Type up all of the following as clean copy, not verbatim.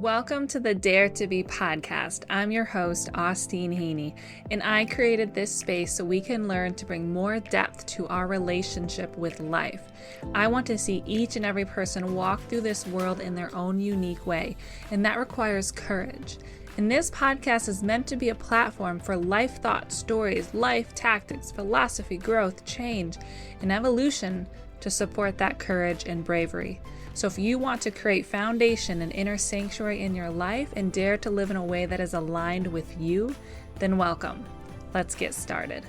Welcome to the Dare to Be podcast. I'm your host, Austeen Haney, and I created this space so we can learn to bring more depth to our relationship with life. I want to see each and every person walk through this world in their own unique way, and that requires courage. And this podcast is meant to be a platform for life thoughts, stories, life tactics, philosophy, growth, change, and evolution to support that courage and bravery. So if you want to create foundation and inner sanctuary in your life and dare to live in a way that is aligned with you, then welcome. Let's get started.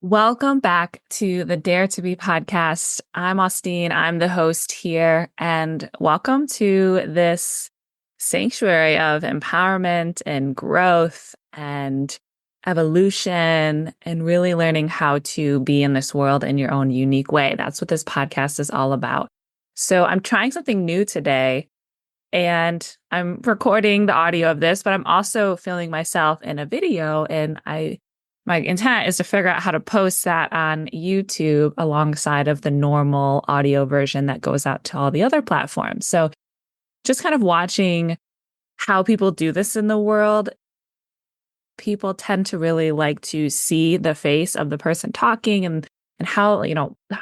Welcome back to the Dare to Be podcast. I'm Austeen. I'm the host here, and welcome to this sanctuary of empowerment and growth and evolution and really learning how to be in this world in your own unique way. That's what this podcast is all about. So I'm trying something new today, and I'm recording the audio of this, but I'm also filming myself in a video, and my intent is to figure out how to post that on YouTube alongside of the normal audio version that goes out to all the other platforms. So just kind of watching how people do this in the world. People tend to really like to see the face of the person talking and how,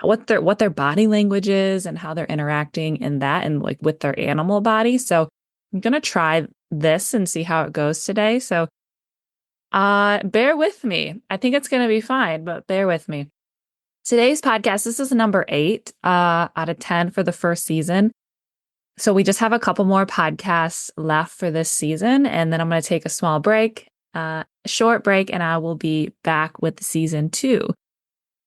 what their body language is and how they're interacting in that and like with their animal body. So I'm going to try this and see how it goes today. So bear with me. I think it's going to be fine, but bear with me. Today's podcast, this is number 8 out of 10 for the first season. So we just have a couple more podcasts left for this season, and then I'm going to take a small break, a short break, and I will be back with season 2.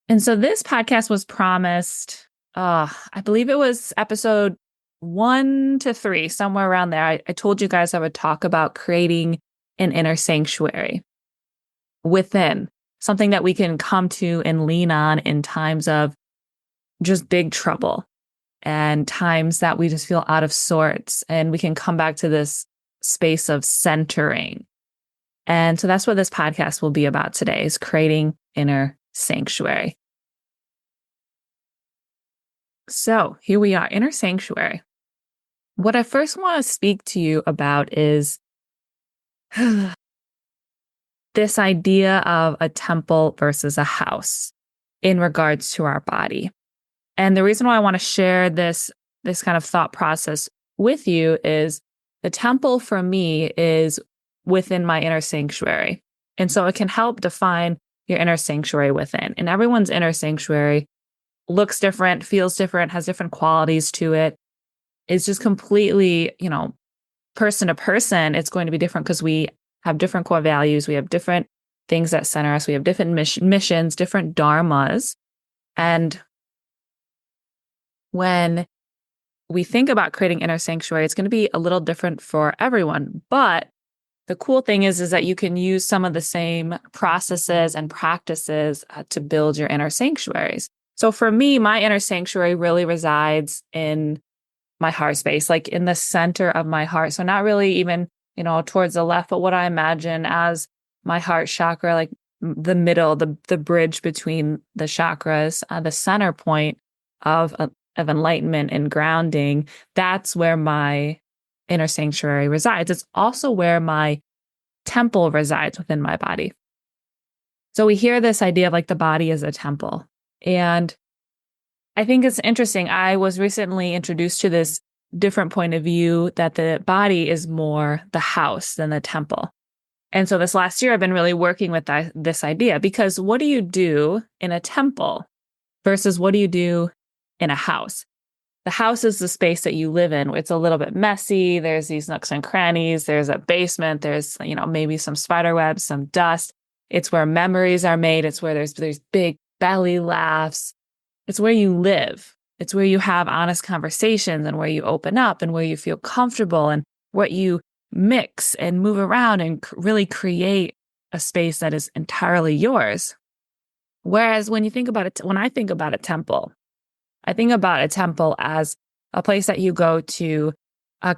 And so this podcast was promised, I believe it was episode 1 to 3, somewhere around there. I told you guys I would talk about creating an inner sanctuary within, something that we can come to and lean on in times of just big trouble and times that we just feel out of sorts, and we can come back to this space of centering. And so that's what this podcast will be about today, is creating inner sanctuary. So here we are, inner sanctuary. What I first want to speak to you about is this idea of a temple versus a house in regards to our body. And the reason why I want to share this kind of thought process with you is the temple for me is within my inner sanctuary. And so it can help define your inner sanctuary within. And everyone's inner sanctuary looks different, feels different, has different qualities to it. It's just completely, person to person, it's going to be different because we have different core values. We have different things that center us. We have different missions, different dharmas. And when we think about creating inner sanctuary, it's going to be a little different for everyone. But the cool thing is that you can use some of the same processes and practices to build your inner sanctuaries. So for me, my inner sanctuary really resides in my heart space, like in the center of my heart. So not really even, towards the left, but what I imagine as my heart chakra, like the middle, the bridge between the chakras, the center point of enlightenment and grounding. That's where my inner sanctuary resides. It's also where my temple resides within my body. So we hear this idea of like the body is a temple. And I think it's interesting. I was recently introduced to this different point of view that the body is more the house than the temple. And so this last year, I've been really working with this idea, because what do you do in a temple versus what do you do in a house? The house is the space that you live in. It's a little bit messy. There's these nooks and crannies. There's a basement. There's, maybe some spider webs, some dust. It's where memories are made. It's where there's big belly laughs. It's where you live. It's where you have honest conversations and where you open up and where you feel comfortable and what you mix and move around and really create a space that is entirely yours. Whereas when I think about a temple, I think about a temple as a place that you go to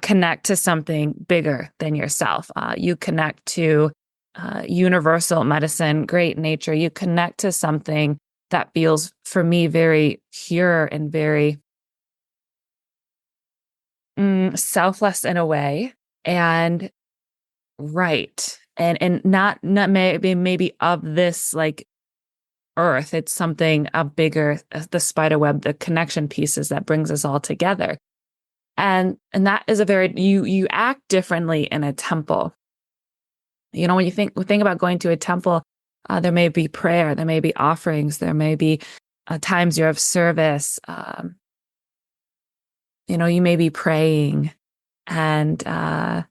connect to something bigger than yourself. You connect to universal medicine, great nature. You connect to something that feels, for me, very pure and very selfless in a way. And right. And not maybe of this like earth. It's something bigger, the spider web, the connection pieces that brings us all together. And that is a very you act differently in a temple. When you think about going to a temple, there may be prayer, there may be offerings, there may be times you're of service. You may be praying and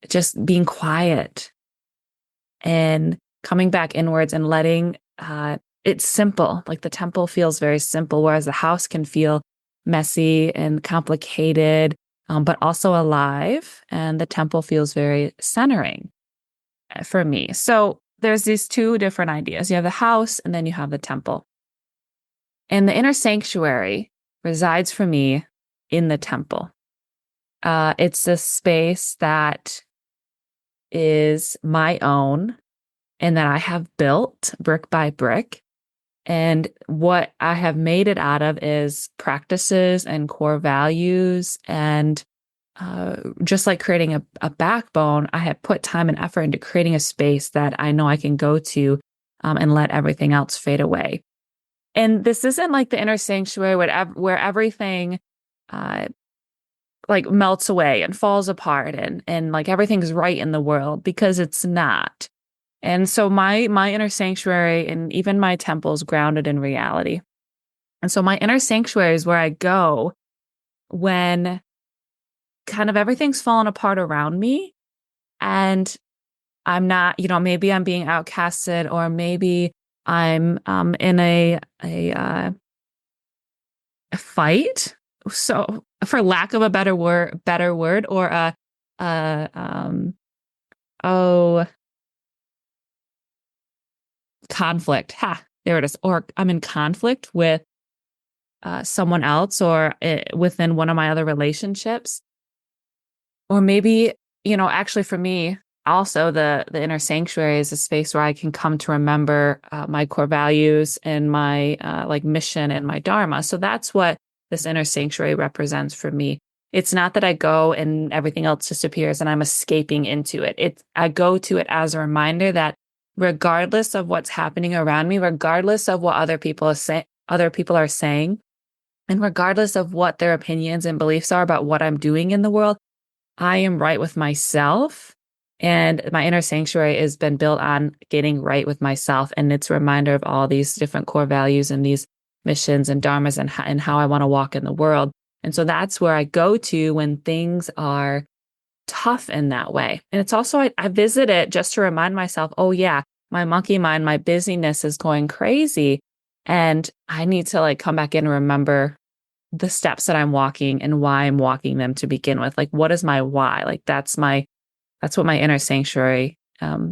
just being quiet and coming back inwards and letting it's simple. Like the temple feels very simple, whereas the house can feel messy and complicated, but also alive. And the temple feels very centering for me. So there's these two different ideas. You have the house and then you have the temple. And the inner sanctuary resides for me in the temple. It's this space that is my own and that I have built brick by brick. And what I have made it out of is practices and core values. And just like creating a backbone, I have put time and effort into creating a space that I know I can go to and let everything else fade away. And this isn't like the inner sanctuary where everything like melts away and falls apart and like everything's right in the world, because it's not. And so my inner sanctuary and even my temple is grounded in reality. And so my inner sanctuary is where I go when kind of everything's fallen apart around me and I'm not, maybe I'm being outcasted, or maybe I'm in a fight. So for lack of a better word, or oh, conflict. There it is. Or I'm in conflict with someone else, or within one of my other relationships. Or maybe, actually for me, also the inner sanctuary is a space where I can come to remember my core values and my like mission and my dharma. So that's what this inner sanctuary represents for me. It's not that I go and everything else disappears and I'm escaping into it. I go to it as a reminder that regardless of what's happening around me, regardless of what other people are saying, and regardless of what their opinions and beliefs are about what I'm doing in the world, I am right with myself. And my inner sanctuary has been built on getting right with myself. And it's a reminder of all these different core values and these missions and dharmas and how I want to walk in the world. And so that's where I go to when things are tough in that way. And it's also, I visit it just to remind myself, oh yeah, my monkey mind, my busyness is going crazy. And I need to like come back in and remember the steps that I'm walking and why I'm walking them to begin with. Like, what is my why? Like, that's what my inner sanctuary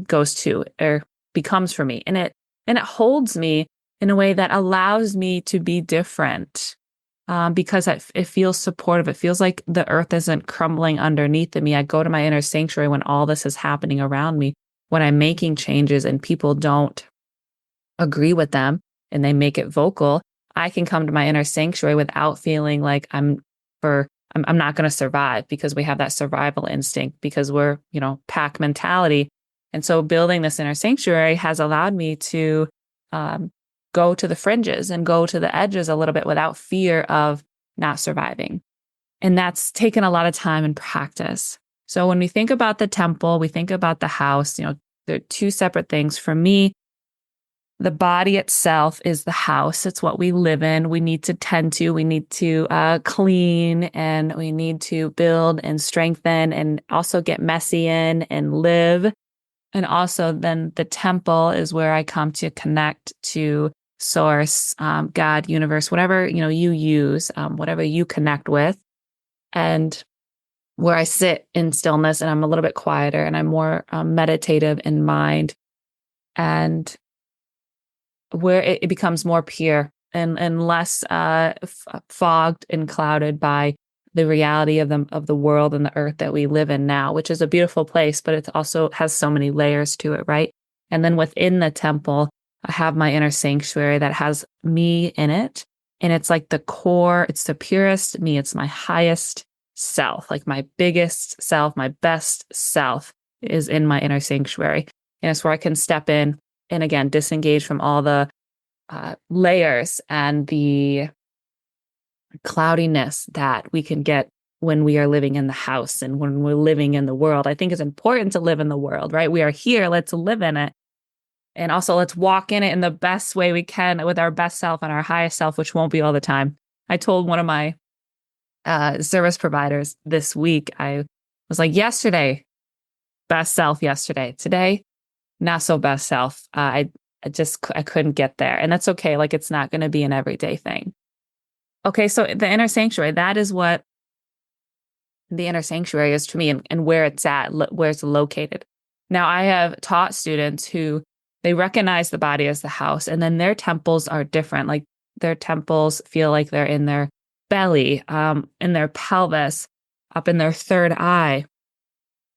goes to or becomes for me. And it holds me in a way that allows me to be different because it feels supportive. It feels like the earth isn't crumbling underneath of me. I go to my inner sanctuary when all this is happening around me, when I'm making changes and people don't agree with them and they make it vocal. I can come to my inner sanctuary without feeling like I'm not going to survive, because we have that survival instinct, because we're, pack mentality. And so building this inner sanctuary has allowed me to go to the fringes and go to the edges a little bit without fear of not surviving. And that's taken a lot of time and practice. So when we think about the temple, we think about the house, they're two separate things. For me, the body itself is the house. It's what we live in. We need to tend to, we need to clean, and we need to build and strengthen and also get messy in and live. And also then the temple is where I come to connect to source, God, universe, whatever, you use, whatever you connect with, and where I sit in stillness and I'm a little bit quieter and I'm more meditative in mind, and where it becomes more pure and less fogged and clouded by the reality of the world and the earth that we live in now, which is a beautiful place, but it also has so many layers to it, right? And then within the temple, I have my inner sanctuary that has me in it. And it's like the core, it's the purest me, it's my highest self, like my biggest self, my best self is in my inner sanctuary. And it's where I can step in and again, disengage from all the layers and the cloudiness that we can get when we are living in the house and when we're living in the world. I think it's important to live in the world, right? We are here, let's live in it. And also let's walk in it in the best way we can with our best self and our highest self, which won't be all the time. I told one of my service providers this week, I was like, yesterday, best self yesterday. Today, not so best self. I couldn't get there. And that's okay. Like, it's not going to be an everyday thing. Okay, so the inner sanctuary, that is what the inner sanctuary is to me and where it's at, where it's located. Now, I have taught students who they recognize the body as the house, and then their temples are different. Like their temples feel like they're in their belly, in their pelvis, up in their third eye.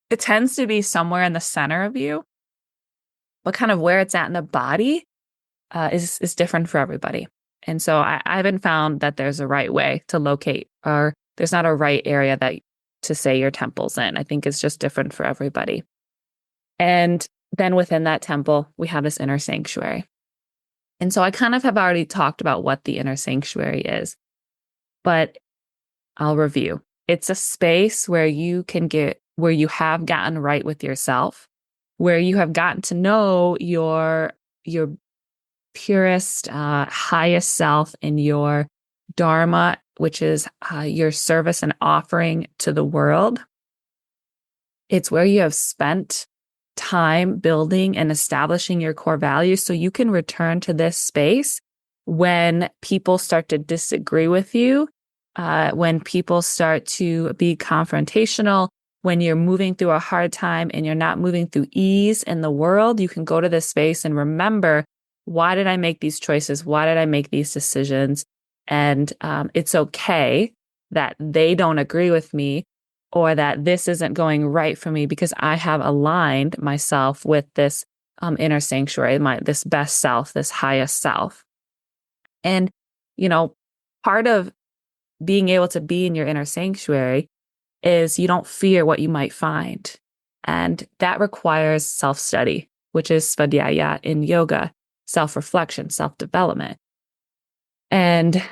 It tends to be somewhere in the center of you, but kind of where it's at in the body is different for everybody. And so I haven't found that there's a right way to locate, or there's not a right area that to say your temple's in. I think it's just different for everybody. And then within that temple, we have this inner sanctuary. And so I kind of have already talked about what the inner sanctuary is, but I'll review. It's a space where you have gotten right with yourself, where you have gotten to know your purest, highest self in your dharma, which is your service and offering to the world. It's where you have spent time building and establishing your core values so you can return to this space when people start to disagree with you, when people start to be confrontational, when you're moving through a hard time and you're not moving through ease in the world. You can go to this space and remember, why did I make these choices? Why did I make these decisions? And it's okay that they don't agree with me, or that this isn't going right for me, because I have aligned myself with this inner sanctuary, this best self, this highest self. And, part of being able to be in your inner sanctuary is you don't fear what you might find. And that requires self-study, which is svadhyaya in yoga, self-reflection, self-development. And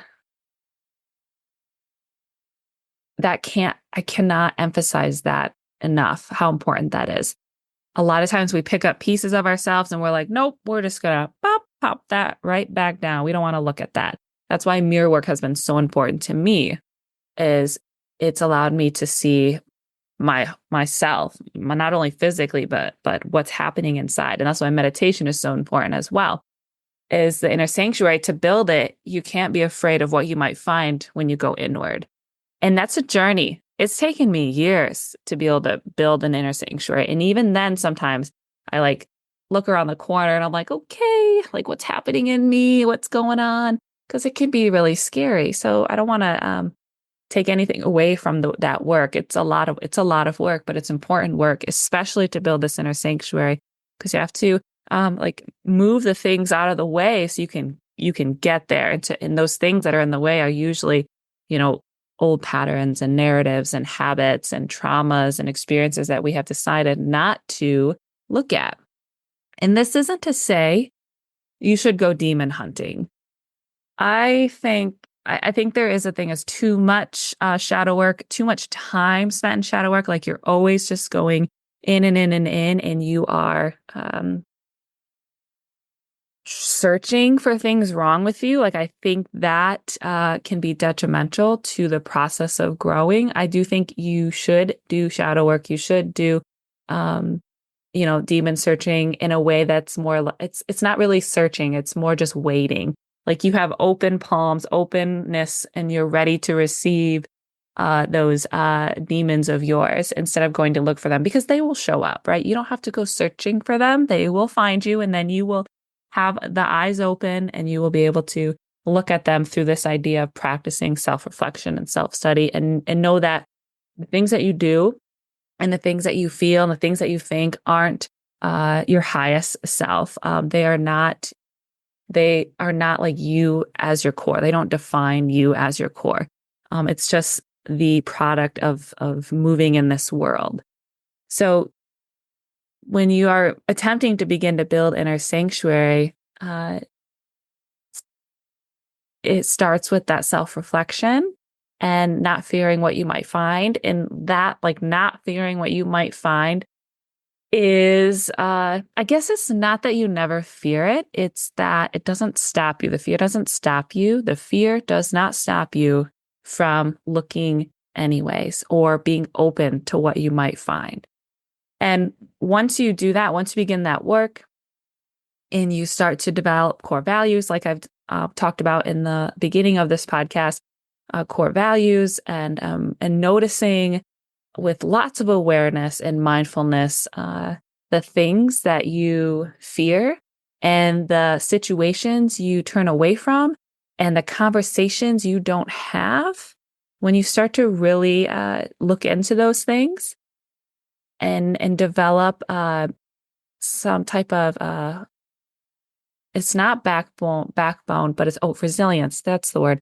I cannot emphasize that enough, how important that is. A lot of times we pick up pieces of ourselves and we're like, nope, we're just going to pop that right back down. We don't want to look at that. That's why mirror work has been so important to me, is it's allowed me to see myself, not only physically, but what's happening inside. And that's why meditation is so important as well. Is the inner sanctuary, to build it, you can't be afraid of what you might find when you go inward. And that's a journey. It's taken me years to be able to build an inner sanctuary. And even then, sometimes I look around the corner and I'm like, okay, what's happening in me? What's going on? Because it can be really scary. So I don't want to take anything away from that work. It's a lot of work, but it's important work, especially to build this inner sanctuary, because you have to move the things out of the way so you can get there. And those things that are in the way are usually, old patterns and narratives and habits and traumas and experiences that we have decided not to look at. And this isn't to say you should go demon hunting. I think there is a thing as too much shadow work, too much time spent in shadow work. Like you're always just going in and in and in, and you are searching for things wrong with you. I think that can be detrimental to the process of growing. I do think you should do shadow work. You should do, demon searching in a way that's more, it's not really searching. It's more just waiting. You have open palms, openness, and you're ready to receive those demons of yours instead of going to look for them, because they will show up, right? You don't have to go searching for them. They will find you, and then you will have the eyes open and you will be able to look at them through this idea of practicing self-reflection and self-study, and know that the things that you do and the things that you feel and the things that you think aren't your highest self. They are not like you as your core. They don't define you as your core. It's just the product of moving in this world. So when you are attempting to begin to build inner sanctuary, it starts with that self-reflection and not fearing what you might find. And that, like, not fearing what you might find is, I guess it's not that you never fear it. It's that it doesn't stop you. The fear doesn't stop you. The fear does not stop you from looking anyways, or being open to what you might find. And once you do that, once you begin that work and you start to develop core values, like I've talked about in the beginning of this podcast, core values and noticing with lots of awareness and mindfulness, the things that you fear and the situations you turn away from and the conversations you don't have. When you start to really look into those things and develop some type of, it's not backbone, but it's resilience. That's the word.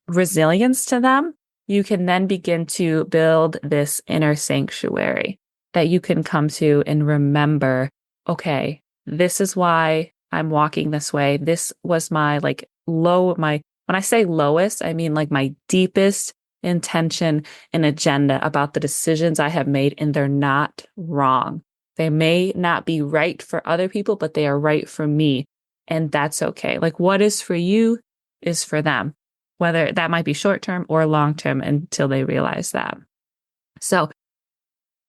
Resilience to them, you can then begin to build this inner sanctuary that you can come to and remember, okay, this is why I'm walking this way. This was my when I say lowest, I mean like my deepest intention and agenda about the decisions I have made, and they're not wrong. They may not be right for other people, but they are right for me. And that's okay. Like, what is for you is for them, whether that might be short-term or long-term, until they realize that. So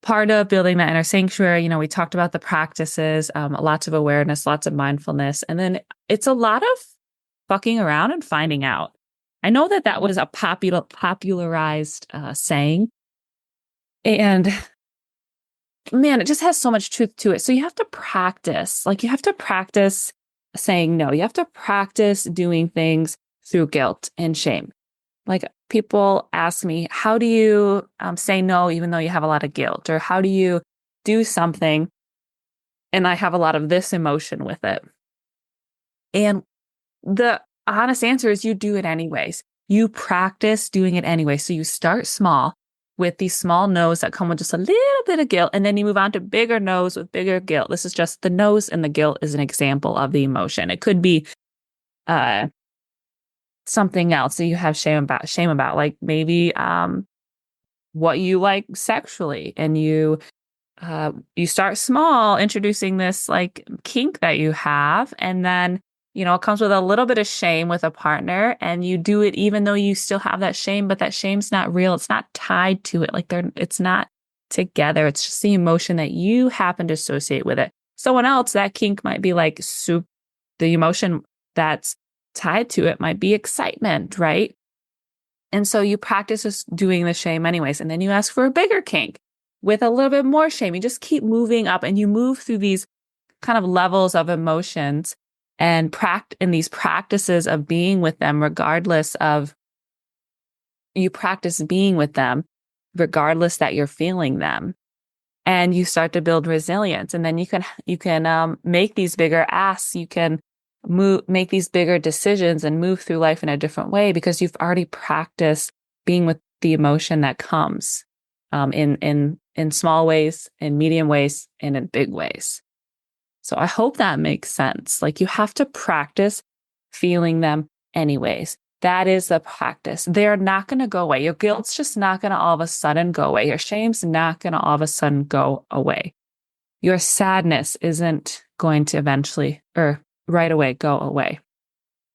part of building that inner sanctuary, we talked about the practices, lots of awareness, lots of mindfulness, and then it's a lot of fucking around and finding out. I know that was a popularized saying, and man, it just has so much truth to it. So you have to practice. Like, you have to practice saying no. You have to practice doing things through guilt and shame. Like, people ask me, how do you say no even though you have a lot of guilt? Or how do you do something and I have a lot of this emotion with it? And the honest answer is you do it anyways. You practice doing it anyway. So you start small with these small no's that come with just a little bit of guilt, and then you move on to bigger no's with bigger guilt. This is just the no's, and the guilt is an example of the emotion. It could be something else that you have shame about, like maybe what you like sexually, and you start small, introducing this like kink that you have, and then it comes with a little bit of shame with a partner, and you do it even though you still have that shame, but that shame's not real. It's not tied to it. Like, it's not together. It's just the emotion that you happen to associate with it. Someone else, that kink might be like the emotion that's tied to it might be excitement, right? And so you practice doing the shame anyways, and then you ask for a bigger kink with a little bit more shame. You just keep moving up, and you move through these kind of levels of emotions and these practices of being with them, you practice being with them regardless that you're feeling them. And you start to build resilience, and then you can make these bigger asks. You can make these bigger decisions and move through life in a different way, because you've already practiced being with the emotion that comes in small ways, in medium ways, and in big ways. So I hope that makes sense. Like, you have to practice feeling them anyways. That is the practice. They're not going to go away. Your guilt's just not going to all of a sudden go away. Your shame's not going to all of a sudden go away. Your sadness isn't going to eventually or right away go away.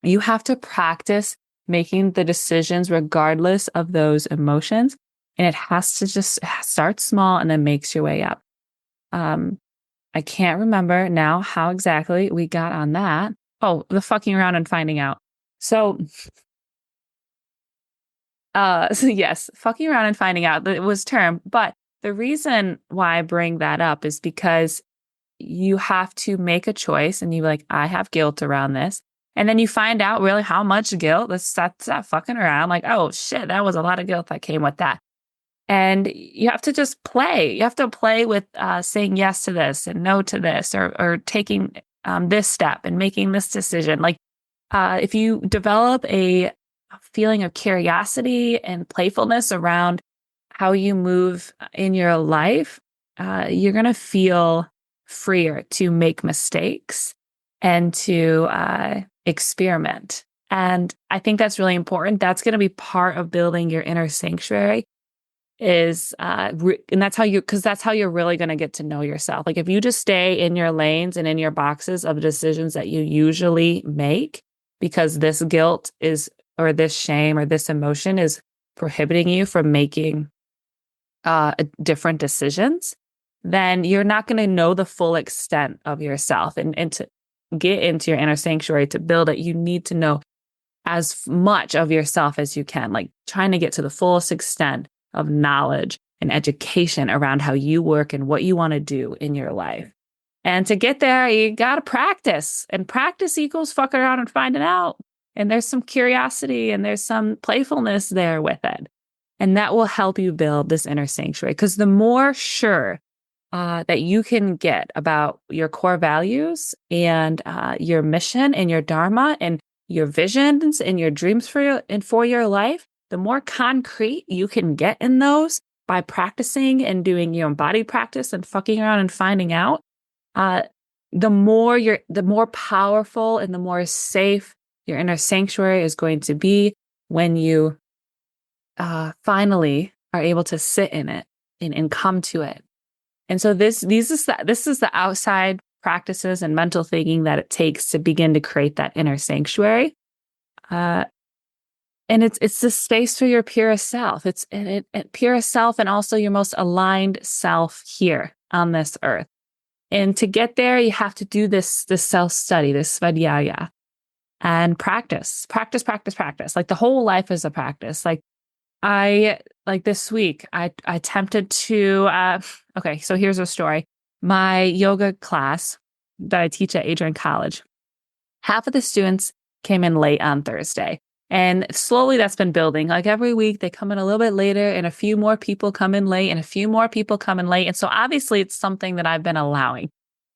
You have to practice making the decisions regardless of those emotions. And it has to just start small and then makes your way up. I can't remember now how exactly we got on that. Oh, the fucking around and finding out. So yes, fucking around and finding out, it was termed. But the reason why I bring that up is because you have to make a choice, and you're like, I have guilt around this. And then you find out really how much guilt that's not fucking around. Like, oh shit, that was a lot of guilt that came with that. And you have to just play. You have to play with saying yes to this and no to this, or taking this step and making this decision. Like, if you develop a feeling of curiosity and playfulness around how you move in your life, you're going to feel freer to make mistakes and to experiment. And I think that's really important. That's going to be part of building your inner sanctuary and that's how you're really going to get to know yourself. Like if you just stay in your lanes and in your boxes of decisions that you usually make because this guilt is, or this shame or this emotion is prohibiting you from making different decisions, then you're not going to know the full extent of yourself. And to get into your inner sanctuary, to build it, you need to know as much of yourself as you can, like trying to get to the fullest extent of knowledge and education around how you work and what you want to do in your life. And to get there, you got to practice, and practice equals fucking around and finding out. And there's some curiosity and there's some playfulness there with it. And that will help you build this inner sanctuary, because the more sure that you can get about your core values and your mission and your dharma and your visions and your dreams for your life, the more concrete you can get in those by practicing and doing your embodied practice and fucking around and finding out, the more powerful and the more safe your inner sanctuary is going to be when you finally are able to sit in it and come to it. And so this is the outside practices and mental thinking that it takes to begin to create that inner sanctuary. And it's the space for your purest self. It's purest self, and also your most aligned self here on this earth. And to get there, you have to do this self-study, this svadhyaya, and practice. Like the whole life is a practice. Like this week, I attempted to, okay, so here's a story. My yoga class that I teach at Adrian College, half of the students came in late on Thursday. And slowly that's been building. Like every week they come in a little bit later, and a few more people come in late, and a few more people come in late. And so obviously it's something that I've been allowing.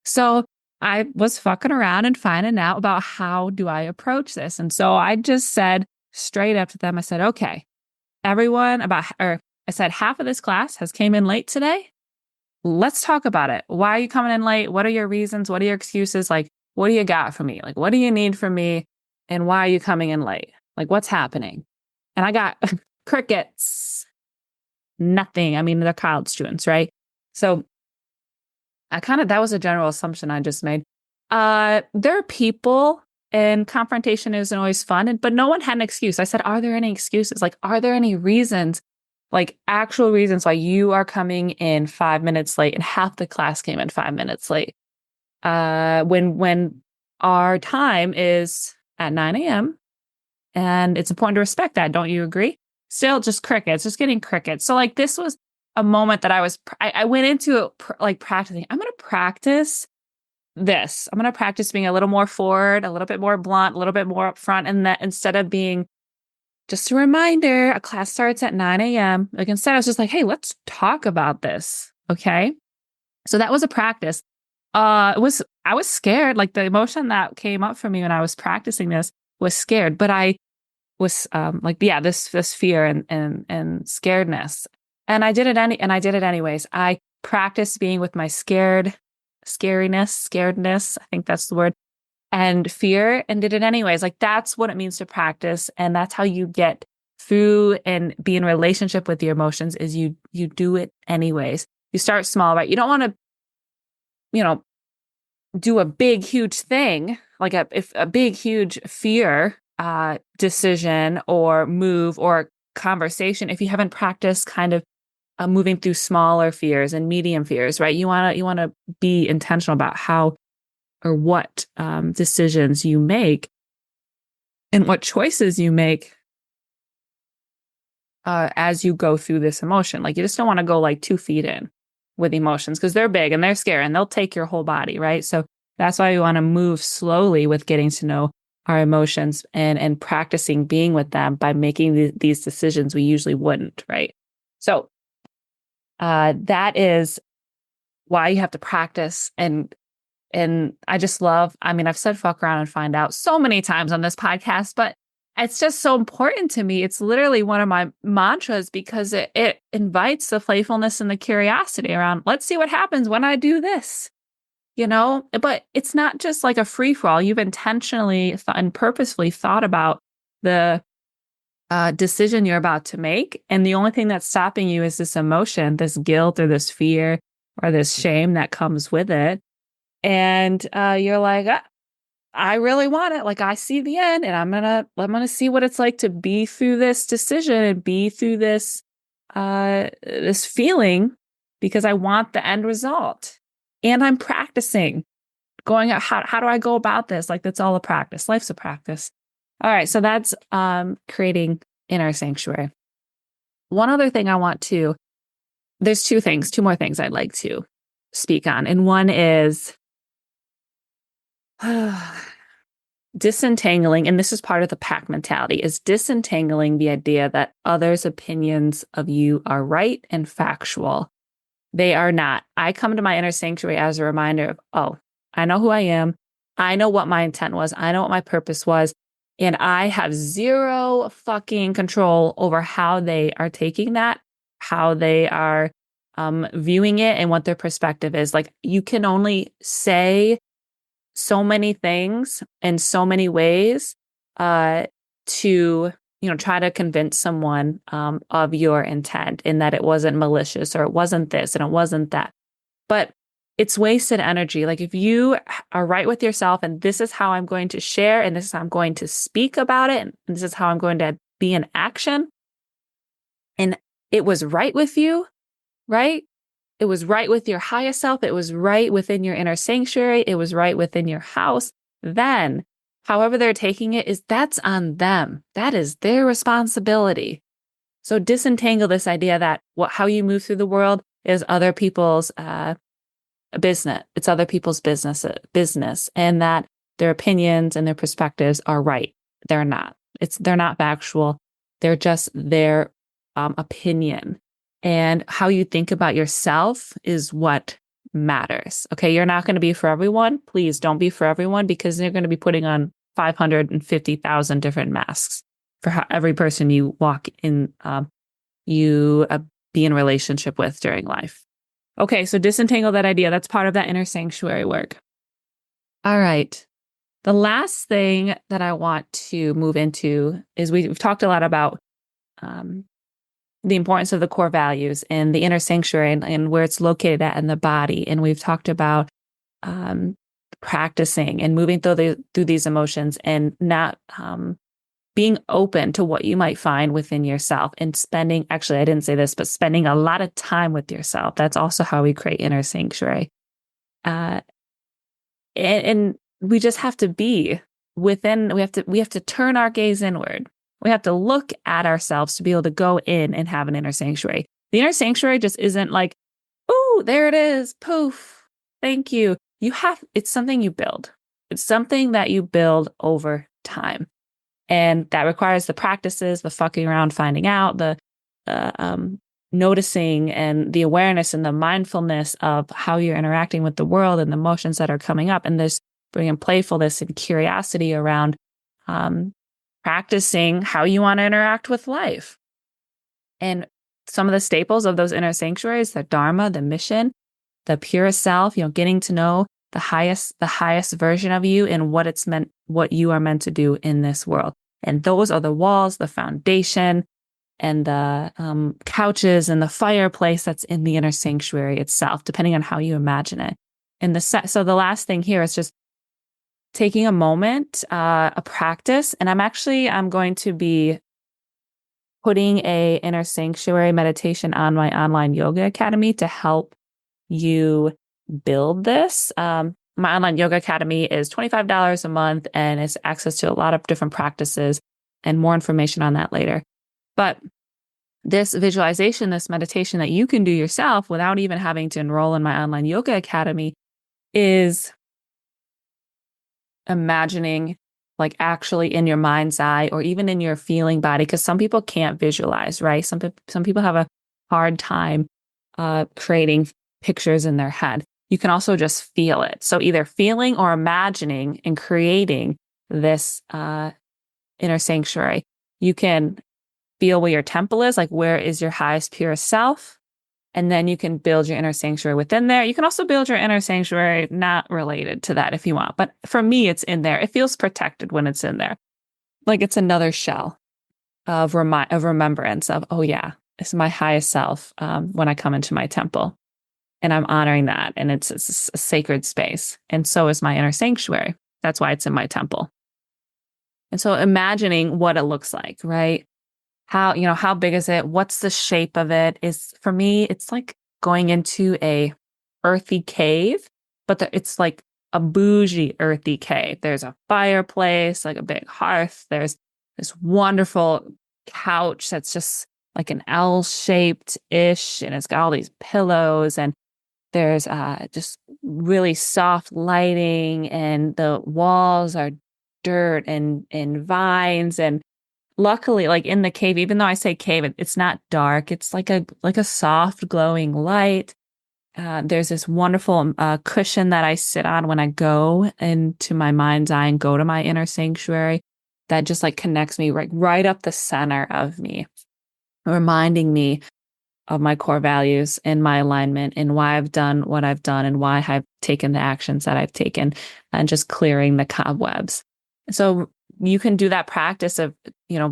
So I was fucking around and finding out about how do I approach this. And so I just said straight up to them, I said, okay, I said, half of this class has came in late today. Let's talk about it. Why are you coming in late? What are your reasons? What are your excuses? Like, what do you got for me? Like, what do you need from me? And why are you coming in late? Like, what's happening? And I got crickets. Nothing. I mean, they're college students, right? So that was a general assumption I just made. There are people, and confrontation isn't always fun, but no one had an excuse. I said, are there any excuses? Like, are there any reasons, like actual reasons why you are coming in 5 minutes late and half the class came in 5 minutes late? When our time is at 9 a.m. And it's important to respect that. Don't you agree? Still just crickets, just getting crickets. So like this was a moment that I went into it like practicing. I'm going to practice this. I'm going to practice being a little more forward, a little bit more blunt, a little bit more upfront. And that instead of being just a reminder, a class starts at 9 a.m. Like instead I was just like, hey, let's talk about this. Okay. So that was a practice. I was scared. Like the emotion that came up for me when I was practicing this was scared, but I was this fear and scaredness. And I did it anyways. I practiced being with my scaredness, I think that's the word, and fear, and did it anyways. Like that's what it means to practice. And that's how you get through and be in relationship with your emotions, is you do it anyways. You start small, right? You don't want to, do a big, huge thing, like a big, huge fear decision or move or conversation, if you haven't practiced kind of moving through smaller fears and medium fears, right? You want to be intentional about how or what decisions you make and what choices you make as you go through this emotion. Like you just don't want to go like 2 feet in with emotions, because they're big and they're scary and they'll take your whole body, right? So that's why you want to move slowly with getting to know our emotions and practicing being with them by making these decisions we usually wouldn't, right? So that is why you have to practice. And I just love, I mean, I've said fuck around and find out so many times on this podcast, but it's just so important to me. It's literally one of my mantras because it invites the playfulness and the curiosity around, let's see what happens when I do this, But it's not just like a free for all. You've intentionally and purposefully thought about the decision you're about to make. And the only thing that's stopping you is this emotion, this guilt or this fear or this shame that comes with it. And you're like, I really want it. Like, I see the end, and I'm gonna see what it's like to be through this decision and be through this this feeling because I want the end result. And I'm practicing going out. How do I go about this? Like, that's all a practice. Life's a practice. All right. So that's creating inner sanctuary. One other thing there's two more things I'd like to speak on. And one is disentangling, and this is part of the pack mentality, is disentangling the idea that others' opinions of you are right and factual. They are not. I come to my inner sanctuary as a reminder of, oh, I know who I am. I know what my intent was. I know what my purpose was. And I have zero fucking control over how they are taking that, how they are viewing it, and what their perspective is. Like, you can only say so many things in so many ways to try to convince someone of your intent, and that it wasn't malicious or it wasn't this and it wasn't that. But it's wasted energy. Like, if you are right with yourself and this is how I'm going to share and this is how I'm going to speak about it and this is how I'm going to be in action, and it was right with you, right? It was right with your highest self. It was right within your inner sanctuary. It was right within your house. Then, however they're taking it, that's on them. That is their responsibility. So disentangle this idea that how you move through the world is other people's business. It's other people's business, and that their opinions and their perspectives are right. They're not. They're not factual. They're just their opinion. And how you think about yourself is what matters. Okay, you're not going to be for everyone. Please don't be for everyone, because they're going to be putting on 550,000 different masks for every person you walk in, you be in relationship with during life. Okay, so disentangle that idea. That's part of that inner sanctuary work. All right. The last thing that I want to move into is we've talked a lot about the importance of the core values and the inner sanctuary and where it's located at in the body. And we've talked about practicing and moving through these emotions and not being open to what you might find within yourself and spending, actually, I didn't say this, but spending a lot of time with yourself. That's also how we create inner sanctuary. And we just have to be within, we have to turn our gaze inward. We have to look at ourselves to be able to go in and have an inner sanctuary. The inner sanctuary just isn't like, oh, there it is. Poof. Thank you. It's something you build. It's something that you build over time. And that requires the practices, the fucking around, finding out, the noticing and the awareness and the mindfulness of how you're interacting with the world and the emotions that are coming up. And this bringing playfulness and curiosity around practicing how you want to interact with life. And some of the staples of those inner sanctuaries, the Dharma, the mission, the purest self, getting to know the highest version of you and what you are meant to do in this world. And those are the walls, the foundation, and the couches and the fireplace that's in the inner sanctuary itself, depending on how you imagine it. And so the last thing here is just taking a moment, a practice. And I'm going to be putting a inner sanctuary meditation on my online yoga academy to help you build this. My online yoga academy is $25 a month and it's access to a lot of different practices, and more information on that later. But this visualization, this meditation that you can do yourself without even having to enroll in my online yoga academy is imagining like actually in your mind's eye or even in your feeling body, because some people can't visualize, right? Some people have a hard time creating pictures in their head. You can also just feel it. So either feeling or imagining and creating this inner sanctuary. You can feel where your temple is, like where is your highest, purest self. And then you can build your inner sanctuary within there. You can also build your inner sanctuary not related to that if you want. But for me, it's in there. It feels protected when it's in there. Like it's another shell of remembrance of, oh yeah, this is my highest self when I come into my temple. And I'm honoring that. And it's a sacred space. And so is my inner sanctuary. That's why it's in my temple. And so imagining what it looks like, right? How big is it? What's the shape of it? Is for me, it's like going into a earthy cave, but it's like a bougie earthy cave. There's a fireplace, like a big hearth. There's this wonderful couch that's just like an L-shaped ish, and it's got all these pillows, and there's just really soft lighting, and the walls are dirt and vines. And luckily, like in the cave, even though I say cave, it's not dark. It's like a soft glowing light. There's this wonderful cushion that I sit on when I go into my mind's eye and go to my inner sanctuary that just like connects me right up the center of me, reminding me of my core values and my alignment and why I've done what I've done and why I've taken the actions that I've taken, and just clearing the cobwebs. So you can do that practice of,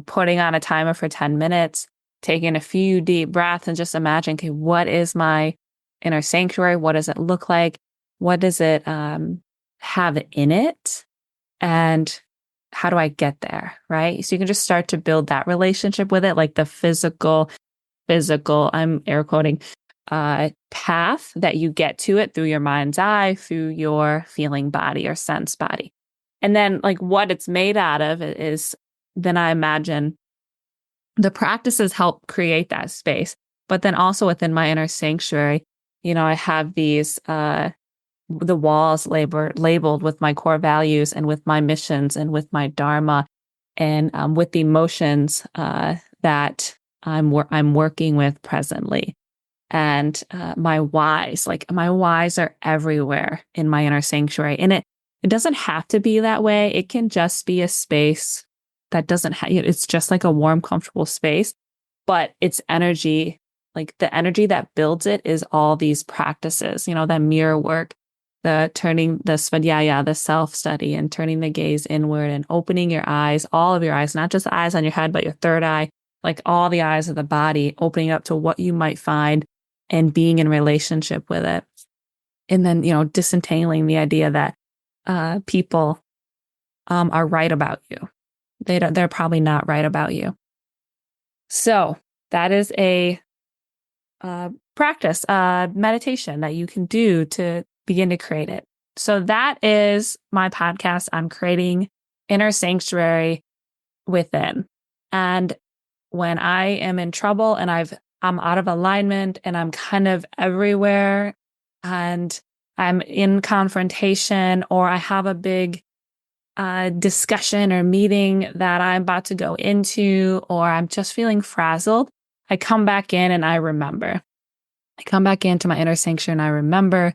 putting on a timer for 10 minutes, taking a few deep breaths, and just imagine, okay, what is my inner sanctuary? What does it look like? What does it have in it? And how do I get there? Right. So you can just start to build that relationship with it, like the physical, I'm air quoting, path that you get to it through your mind's eye, through your feeling body or sense body. And then like what it's made out of is, then I imagine the practices help create that space. But then also within my inner sanctuary, I have these, the walls labeled with my core values and with my missions and with my dharma and with the emotions that I'm working with presently. And my whys are everywhere in my inner sanctuary. And it doesn't have to be that way. It can just be a space that doesn't have, it's just like a warm, comfortable space, but its energy, like the energy that builds it is all these practices, that mirror work, the turning the svadhyaya, the self-study, and turning the gaze inward and opening your eyes, all of your eyes, not just the eyes on your head, but your third eye, like all the eyes of the body, opening up to what you might find and being in relationship with it. And then, disentangling the idea that people are right about you. They're probably not right about you. So that is a practice, meditation that you can do to begin to create it. So that is my podcast on creating inner sanctuary within. And when I am in trouble and I'm out of alignment and I'm kind of everywhere and I'm in confrontation, or I have a big discussion or meeting that I'm about to go into, or I'm just feeling frazzled, I come back in and I remember. I come back into my inner sanctuary and I remember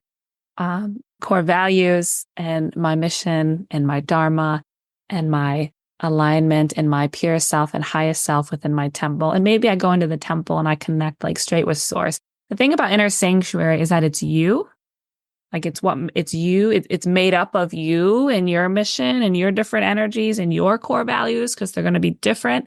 core values and my mission and my dharma and my alignment and my purest self and highest self within my temple. And maybe I go into the temple and I connect like straight with source. The thing about inner sanctuary is that it's you. Like it's you. It's made up of you and your mission and your different energies and your core values, because they're going to be different.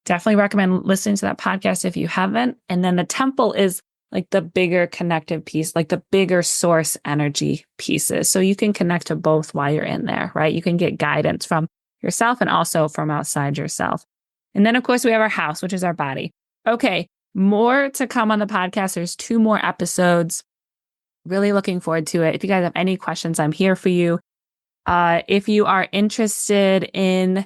Definitely recommend listening to that podcast if you haven't. And then the temple is like the bigger connective piece, like the bigger source energy pieces. So you can connect to both while you're in there, right? You can get guidance from yourself and also from outside yourself. And then, of course, we have our house, which is our body. Okay, more to come on the podcast. There's 2 more episodes. Really looking forward to it. If you guys have any questions, I'm here for you. If you are interested in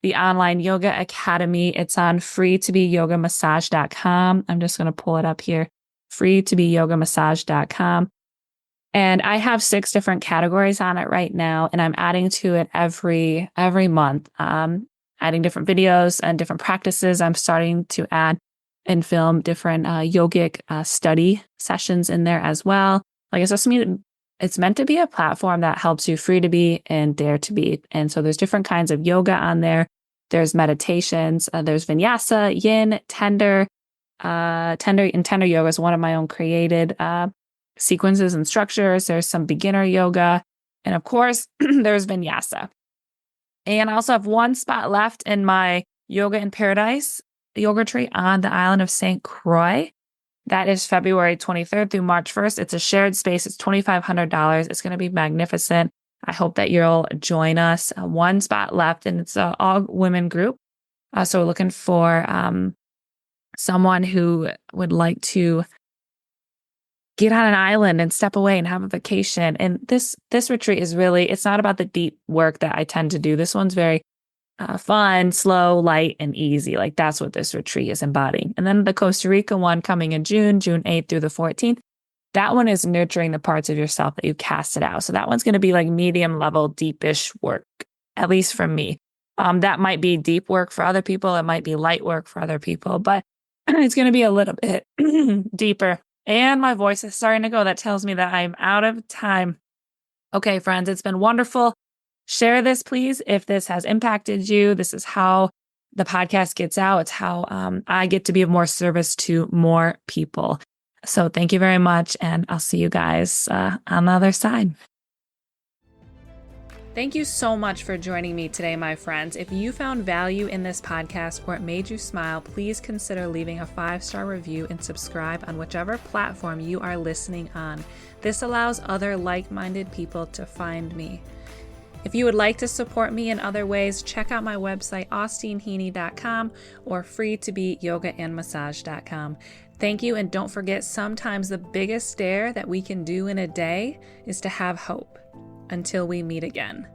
the online yoga academy, it's on freetobeyogaMassage.com. I'm just going to pull it up here. freetobeyogaMassage.com. And I have 6 different categories on it right now, and I'm adding to it every month, adding different videos and different practices. I'm starting to add and film different yogic study sessions in there as well. Like it's meant to be a platform that helps you free to be and dare to be. And so there's different kinds of yoga on there. There's meditations. There's vinyasa, yin, tender. Tender yoga is one of my own created sequences and structures. There's some beginner yoga. And of course, there's vinyasa. And I also have one spot left in my Yoga in Paradise yoga retreat on the island of St. Croix. That is February 23rd through March 1st. It's a shared space. It's $2,500. It's going to be magnificent. I hope that you'll join us. One spot left, and it's an all-women group. So we're looking for someone who would like to get on an island and step away and have a vacation. And this retreat is really, it's not about the deep work that I tend to do. This one's very fun, slow, light, and easy. Like that's what this retreat is embodying. And then the Costa Rica one coming in June 8th through the 14th. That one is nurturing the parts of yourself that you casted out. So that one's going to be like medium level, deepish work, at least from me. That might be deep work for other people. It might be light work for other people, but it's going to be a little bit deeper. And my voice is starting to go. That tells me that I'm out of time. Okay, friends, it's been wonderful. Share this, please, if this has impacted you. This is how the podcast gets out. It's how I get to be of more service to more people. So thank you very much, and I'll see you guys on the other side. Thank you so much for joining me today, my friends. If you found value in this podcast or it made you smile, please consider leaving a 5-star review and subscribe on whichever platform you are listening on. This allows other like-minded people to find me. If you would like to support me in other ways, check out my website, austeenheaney.com, or freetobeyogaandmassage.com. Thank you, and don't forget, sometimes the biggest dare that we can do in a day is to have hope. Until we meet again.